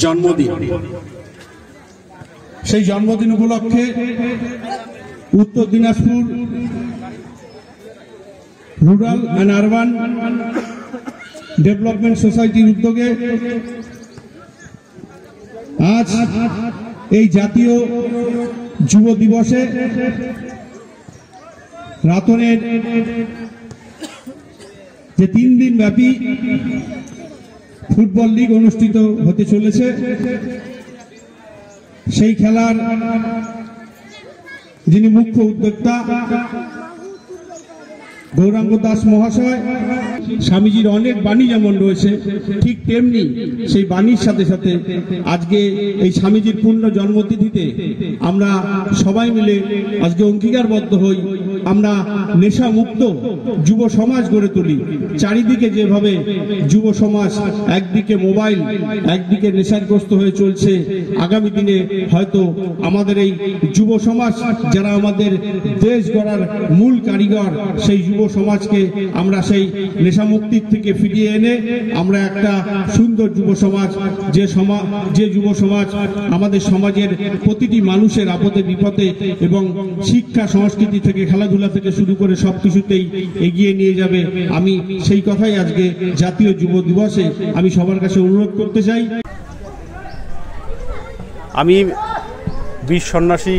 জন্মদিন, সেই জন্মদিন উপলক্ষে উত্তর Dinajpur rural and urban development সোসাইটির উদ্যোগে আজ এই জাতীয় যুব দিবসে রাতনের যে 3 দিন ব্যাপী ফুটবল লীগ অনুষ্ঠিত হতে চলেছে, সেই খেলার যিনি মুখ্য উদ্যোক্তা গৌরাঙ্গ দাস মহাশয়, স্বামীজির অনেক বাণী যেমন রয়েছে ঠিক তেমনি সেই বাণীর সাথে সাথে আজকে এই স্বামীজির পূর্ণ জন্মতিথিতে আমরা সবাই মিলে আজকে অঙ্গীকারবদ্ধ হই, আমরা নেশা মুক্ত যুব সমাজ গড়ে তুলি। চারিদিকে যেভাবে যুব সমাজ একদিকে মোবাইল একদিকে নেশাগ্রস্ত হয়ে চলছে, আগামী দিনে হয়তো আমাদের এই যুব সমাজ যারা আমাদের দেশ গড়ার মূল কারিগর, সেই যুব সমাজকে আমরা সেই নেশা মুক্তির থেকে ফিরিয়ে এনে আমরা একটা সুন্দর যুব সমাজ, যে যুব সমাজ আমাদের সমাজের প্রতিটি মানুষের আপদে বিপদে এবং শিক্ষা সংস্কৃতি থেকে খেলাধুলা থেকে শুরু করে সবকিছুতেই এগিয়ে নিয়ে যাবে। আমি সেই কথাই আজকে জাতীয় যুব দিবসে আমি সবার কাছে অনুরোধ করতে চাই। আমি বীর সন্ন্যাসী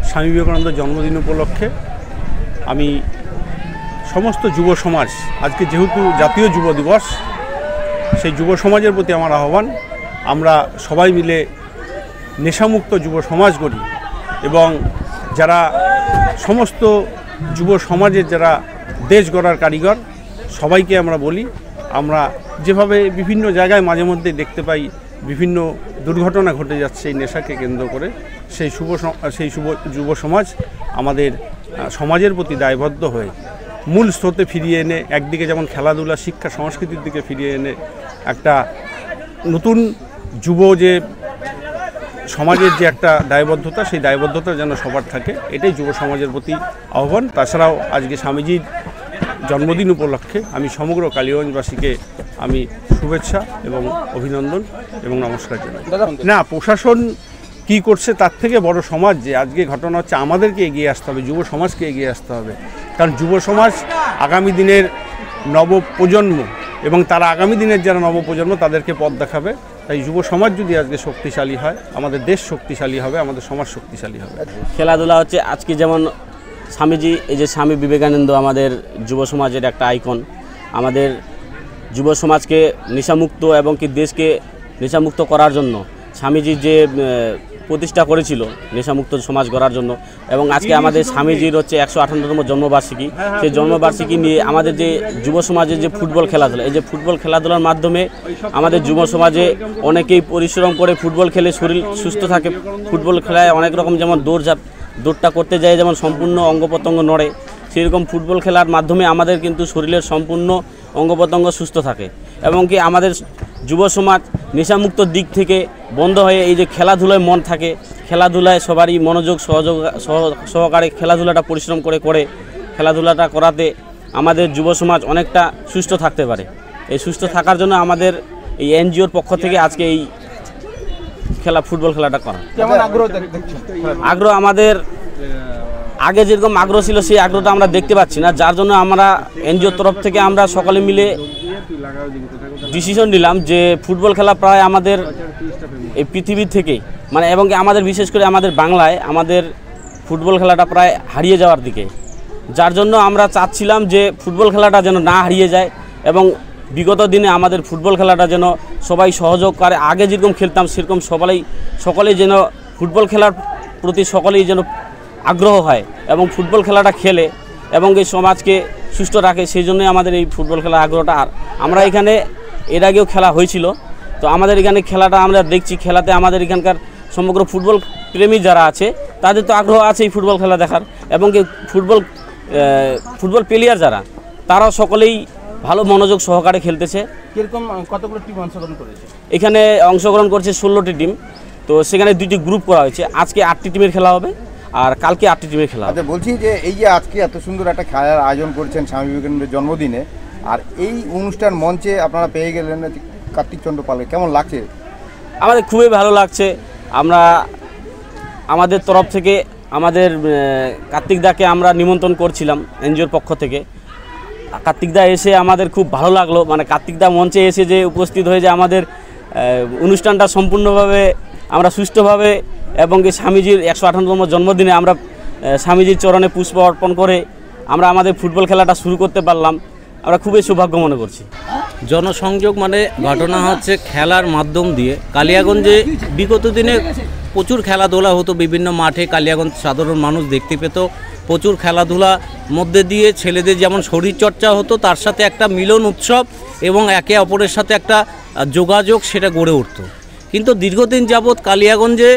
স্বামী বিবেকানন্দের জন্মদিন উপলক্ষে আমি সমস্ত যুব সমাজ, আজকে যেহেতু জাতীয় যুব দিবস, সেই যুব সমাজের প্রতি আমার আহ্বান, আমরা সবাই মিলে নেশামুক্ত যুব সমাজ গড়ি এবং যারা সমস্ত যুব সমাজের যারা দেশ গড়ার কারিগর সবাইকে আমরা বলি, আমরা যেভাবে বিভিন্ন জায়গায় মাঝে মধ্যে দেখতে পাই বিভিন্ন দুর্ঘটনা ঘটে যাচ্ছে এই নেশাকে কেন্দ্র করে, সেই যুব সমাজ আমাদের সমাজের প্রতি দায়বদ্ধ হয়ে মূল স্রোতে ফিরিয়ে এনে একদিকে যেমন খেলাধুলা শিক্ষা সংস্কৃতির দিকে ফিরিয়ে এনে একটা নতুন যুব যে সমাজের যে একটা দায়বদ্ধতা, সেই দায়বদ্ধতা যেন সবার থাকে, এটাই যুব সমাজের প্রতি আহ্বান। তাছাড়াও আজকে স্বামীজির জন্মদিন উপলক্ষে আমি সমগ্র কালীগঞ্জবাসীকে আমি শুভেচ্ছা এবং অভিনন্দন এবং নমস্কার জানাই। না, প্রশাসন কি করছে তার থেকে বড় সমাজ যে আজকে ঘটনা হচ্ছে, আমাদেরকে এগিয়ে আসতে হবে, যুব সমাজকে এগিয়ে আসতে হবে। কারণ যুব সমাজ আগামী দিনের নবপ্রজন্ম এবং তারা আগামী দিনের যারা নবপ্রজন্ম তাদেরকে পথ দেখাবে। তাই যুব সমাজ যদি আজকে শক্তিশালী হয়, আমাদের দেশ শক্তিশালী হবে, আমাদের সমাজ শক্তিশালী হবে। খেলাধুলা হচ্ছে আজকে যেমন স্বামীজি, এই যে স্বামী বিবেকানন্দ আমাদের যুব সমাজের একটা আইকন, আমাদের যুব সমাজকে নেশামুক্ত এবং কি দেশকে নেশামুক্ত করার জন্য স্বামীজি যে প্রতিষ্ঠা করেছিল নেশামুক্ত সমাজ গড়ার জন্য, এবং আজকে আমাদের স্বামীজির হচ্ছে 158তম জন্মবার্ষিকী। সেই জন্মবার্ষিকী নিয়ে আমাদের যে যুব সমাজের যে ফুটবল খেলাধুলা, এই যে ফুটবল খেলাধুলার মাধ্যমে আমাদের যুব সমাজে অনেকেই পরিশ্রম করে ফুটবল খেলে শরীর সুস্থ থাকে। ফুটবল খেলায় অনেক রকম যেমন দৌড়টা করতে যায় যেমন সম্পূর্ণ অঙ্গ প্রত্যঙ্গ নড়ে, সেরকম ফুটবল খেলার মাধ্যমে আমাদের কিন্তু শরীরের সম্পূর্ণ অঙ্গ প্রত্যঙ্গ সুস্থ থাকে এবং কি আমাদের যুব সমাজ নেশামুক্ত দিক থেকে বন্ধ হয়ে এই যে খেলাধুলায় মন থাকে, খেলাধুলায় সবারই মনোযোগ সহকারে খেলাধুলাটা পরিশ্রম করে খেলাধুলাটা করাতে আমাদের যুব সমাজ অনেকটা সুস্থ থাকতে পারে। এই সুস্থ থাকার জন্য আমাদের এই এনজিওর পক্ষ থেকে আজকে এই ফুটবল খেলাটা করা। আগ্রহ আমাদের আগে যেরকম আগ্রহ ছিল সেই আগ্রহটা আমরা দেখতে পাচ্ছি না, যার জন্য আমরা এনজিওর তরফ থেকে আমরা সকলে মিলে ডিসিশন নিলাম যে ফুটবল খেলা প্রায় আমাদের এই পৃথিবীর থেকে এবং আমাদের বিশেষ করে আমাদের বাংলায় আমাদের ফুটবল খেলাটা প্রায় হারিয়ে যাওয়ার দিকে, যার জন্য আমরা চাচ্ছিলাম যে ফুটবল খেলাটা যেন না হারিয়ে যায় এবং বিগত দিনে আমাদের ফুটবল খেলাটা যেন সবাই সহযোগ করে, আগে যেরকম খেলতাম সেরকম সকলেই যেন ফুটবল খেলার প্রতি সকলেই যেন আগ্রহ হয় এবং ফুটবল খেলাটা খেলে এবং এই সমাজকে সুস্থ রাখে। সেই জন্যই আমাদের এই ফুটবল খেলার আগ্রহটা। আর আমরা এখানে এর আগেও খেলা হয়েছিল, তো আমাদের এখানে খেলাটা আমরা দেখছি, খেলাতে আমাদের এখানকার সমগ্র ফুটবল প্রেমী যারা আছে তাদের তো আগ্রহ আছে এই ফুটবল খেলা দেখার, এবং কি ফুটবল প্লেয়ার যারা তারাও সকলেই ভালো মনোযোগ সহকারে খেলতেছে। কিরকম কতগুলো টিম অংশগ্রহণ করেছে? এখানে অংশগ্রহণ করছে 16টি টিম, তো সেখানে 2টি গ্রুপ করা হয়েছে। আজকে 8টি টিমের খেলা হবে আর কালকে 8টি টিমের খেলা। আচ্ছা, বলছি যে এই যে আজকে এত সুন্দর একটা খেলার আয়োজন করছেন স্বামী বিবেকানন্দের জন্মদিনে, আর এই অনুষ্ঠান মঞ্চে আপনারা পেয়ে গেলেন, কার্তিক চন্দ্র পালকে, কেমন লাগছে? আমাদের খুবই ভালো লাগছে। আমরা আমাদের তরফ থেকে আমাদের কার্তিক দাকে আমরা নিমন্ত্রণ করছিলাম এনজিওর পক্ষ থেকে। কার্তিক দা এসে আমাদের খুব ভালো লাগলো, মানে কার্তিক দা মঞ্চে এসে যে উপস্থিত হয়ে যে আমাদের অনুষ্ঠানটা সম্পূর্ণভাবে আমরা সুষ্ঠুভাবে এবং কি স্বামীজির 158তম জন্মদিনে আমরা স্বামীজির চরণে পুষ্প অর্পণ করে আমরা আমাদের ফুটবল খেলাটা শুরু করতে পারলাম। আমরা খুবই সৌভাগ্য মনে করছি। জনসংযোগ মানে ঘটনা হচ্ছে খেলার মাধ্যম দিয়ে কালিয়াগঞ্জে বিগত দিনে প্রচুর খেলাধুলা হতো, বিভিন্ন মাঠে কালিয়াগঞ্জ সাধারণ মানুষ দেখতে পেত। প্রচুর খেলাধুলা মধ্যে দিয়ে ছেলেদের যেমন শরীরচর্চা হতো, তার সাথে একটা মিলন উৎসব এবং একে অপরের সাথে একটা যোগাযোগ সেটা গড়ে উঠত। কিন্তু দীর্ঘদিন যাবৎ কালিয়াগঞ্জে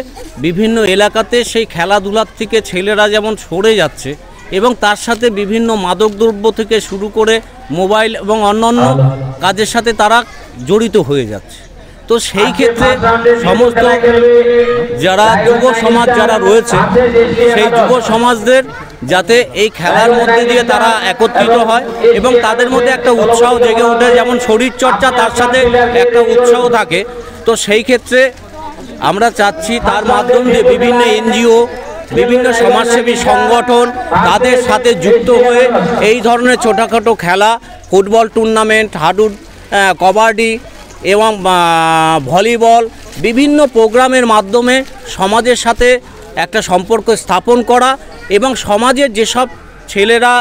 বিভিন্ন এলাকাতে সেই খেলাধুলার থেকে ছেলেরা যেমন সরে যাচ্ছে এবং তার সাথে বিভিন্ন মাদকদ্রব্য থেকে শুরু করে মোবাইল এবং অন্যান্য কাজের সাথে তারা জড়িত হয়ে যাচ্ছে। তো সেই ক্ষেত্রে সমস্ত যারা যুব সমাজ যারা রয়েছে সেই যুব সমাজদের যাতে এই খেলার মধ্যে দিয়ে তারা একত্রিত হয় এবং তাদের মধ্যে একটা উৎসাহ জেগে ওঠে, যেমন শরীরচর্চা তার সাথে একটা উৎসাহ থাকে। তো সেই ক্ষেত্রে আমরা চাচ্ছি তার মাধ্যম দিয়ে বিভিন্ন এনজিও, বিভিন্ন সমাজসেবী সংগঠন তাদের সাথে যুক্ত হয়ে এই ধরনের ছোটোখাটো খেলা, ফুটবল টুর্নামেন্ট, হাডুড, কবাডি এবং ভলিবল, বিভিন্ন প্রোগ্রামের মাধ্যমে সমাজের সাথে একটা সম্পর্ক স্থাপন করা এবং সমাজের যেসব ছেলেরা,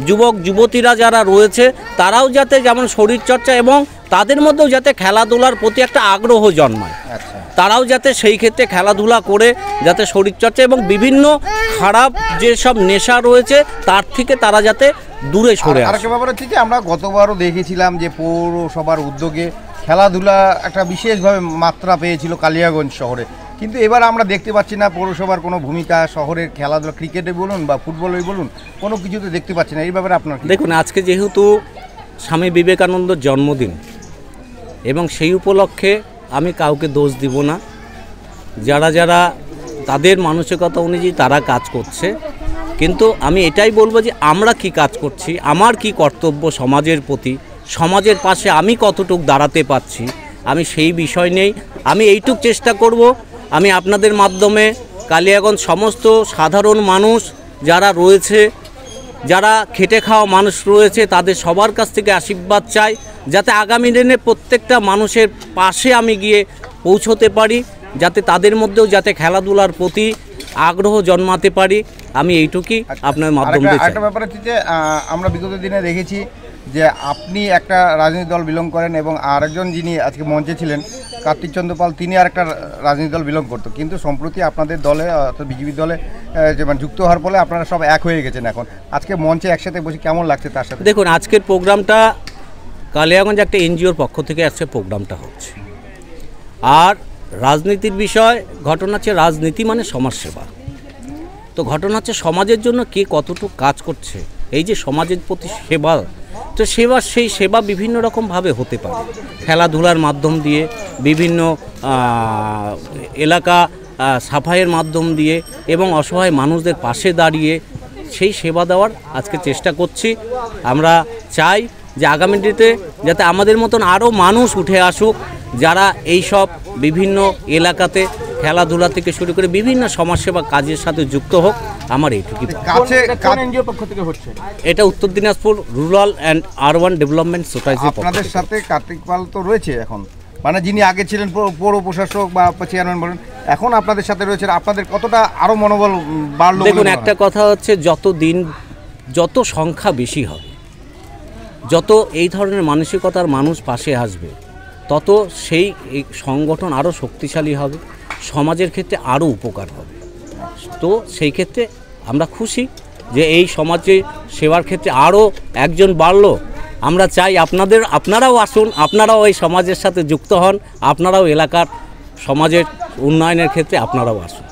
যুবক যুবতীরা যারা রয়েছে তারাও যাতে যেমন শরীরচর্চা এবং তাদের মধ্যেও যাতে খেলাধুলার প্রতি একটা আগ্রহ জন্মায়, তারাও যাতে সেই ক্ষেত্রে খেলাধুলা করে যাতে শরীরচর্চা এবং বিভিন্ন খারাপ যেসব নেশা রয়েছে তার থেকে তারা যাতে দূরে সরে আসে। আরেকটা ব্যাপার হচ্ছে যে আমরা গতবারও দেখেছিলাম যে পৌরসভার উদ্যোগে খেলাধুলা একটা বিশেষভাবে মাত্রা পেয়েছিল কালিয়াগঞ্জ শহরে, কিন্তু এবার আমরা দেখতে পাচ্ছি না পৌরসভার কোনো ভূমিকা। শহরের খেলাধুলা, ক্রিকেটে বলুন বা ফুটবলে বলুন, কোনো কিছুতে দেখতে পাচ্ছি না। এই ব্যাপারে আপনার দেখুন, আজকে যেহেতু স্বামী বিবেকানন্দর জন্মদিন এবং সেই উপলক্ষে আমি কাউকে দোষ দিব না, যারা যারা তাদের মানসিকতা অনুযায়ী তারা কাজ করছে, কিন্তু আমি এটাই বলবো যে আমরা কি কাজ করছি, আমার কি কর্তব্য সমাজের প্রতি, সমাজের পাশে আমি কতটুকু দাঁড়াতে পারছি, আমি সেই বিষয় নেই। আমি এইটুক চেষ্টা করব, আমি আপনাদের মাধ্যমে কালিয়াগঞ্জ সমস্ত সাধারণ মানুষ যারা রয়েছে, যারা খেটে খাওয়া মানুষ রয়েছে, তাদের সবার কাছ থেকে আশীর্বাদ চাই যাতে আগামী দিনে প্রত্যেকটা মানুষের পাশে আমি গিয়ে পৌঁছতে পারি, যাতে তাদের মধ্যেও যাতে খেলাধুলার প্রতি আগ্রহ জন্মাতে পারি। আমি এইটুকুই আপনার মাধ্যমে চাই। একটা ব্যাপার হচ্ছে যে আমরা বিগত দিনে দেখেছি যে আপনি একটা রাজনৈতিক দল বিলং করেন এবং আরেকজন যিনি আজকে মঞ্চে ছিলেন কার্তিক চন্দ্র পাল, তিনি আর একটা রাজনৈতিক দল বিলং করতো, কিন্তু সম্প্রতি আপনাদের দলে অর্থাৎ বিজেপি দলে মানে যুক্ত হওয়ার ফলে আপনারা সব এক হয়ে গেছেন। এখন আজকে মঞ্চে একসাথে বসে কেমন লাগছে তার সাথে? দেখুন, আজকের প্রোগ্রামটা কালিয়াগঞ্জ একটা এনজিওর পক্ষ থেকে আজকে প্রোগ্রামটা হচ্ছে। আর রাজনীতির বিষয় ঘটনা হচ্ছে, রাজনীতি মানে সমাজসেবা। তো ঘটনা হচ্ছে সমাজের জন্য কে কতটুকু কাজ করছে, এই যে সমাজের প্রতি সেবা, তো সেই সেবা বিভিন্ন রকমভাবে হতে পারে, খেলাধুলার মাধ্যম দিয়ে, বিভিন্ন এলাকা সাফাইয়ের মাধ্যম দিয়ে এবং অসহায় মানুষদের পাশে দাঁড়িয়ে সেই সেবা দেওয়ার আজকে চেষ্টা করছি। আমরা চাই যে আগামী দিনে যাতে আমাদের মতন আরও মানুষ উঠে আসুক, যারা এই সব বিভিন্ন এলাকাতে খেলাধুলা থেকে শুরু করে বিভিন্ন সমাজসেবা কাজের সাথে যুক্ত হোক। আমার এইটুকুই। এটা উত্তর Dinajpur rural and urban development society. আপনাদের সাথে কার্তিক পাল তো রয়েছে এখন, মানে যিনি আগে ছিলেন পৌর প্রশাসক বা চেয়ারম্যান বলেন, এখন আপনাদের সাথে রয়েছে, আপনাদের কতটা আরও মনোবল বাড়লো? দেখুন, একটা কথা হচ্ছে, যত সংখ্যা বেশি হবে, যত এই ধরনের মানসিকতার মানুষ পাশে আসবে, তত সেই সংগঠন আরও শক্তিশালী হবে, সমাজের ক্ষেত্রে আরও উপকার হবে। তো সেই ক্ষেত্রে আমরা খুশি যে এই সমাজে সেবার ক্ষেত্রে আরও একজন বাড়লো। আমরা চাই আপনারাও আসুন, আপনারাও এই সমাজের সাথে যুক্ত হন, আপনারাও এলাকার সমাজের উন্নয়নের ক্ষেত্রে আপনারাও আসুন।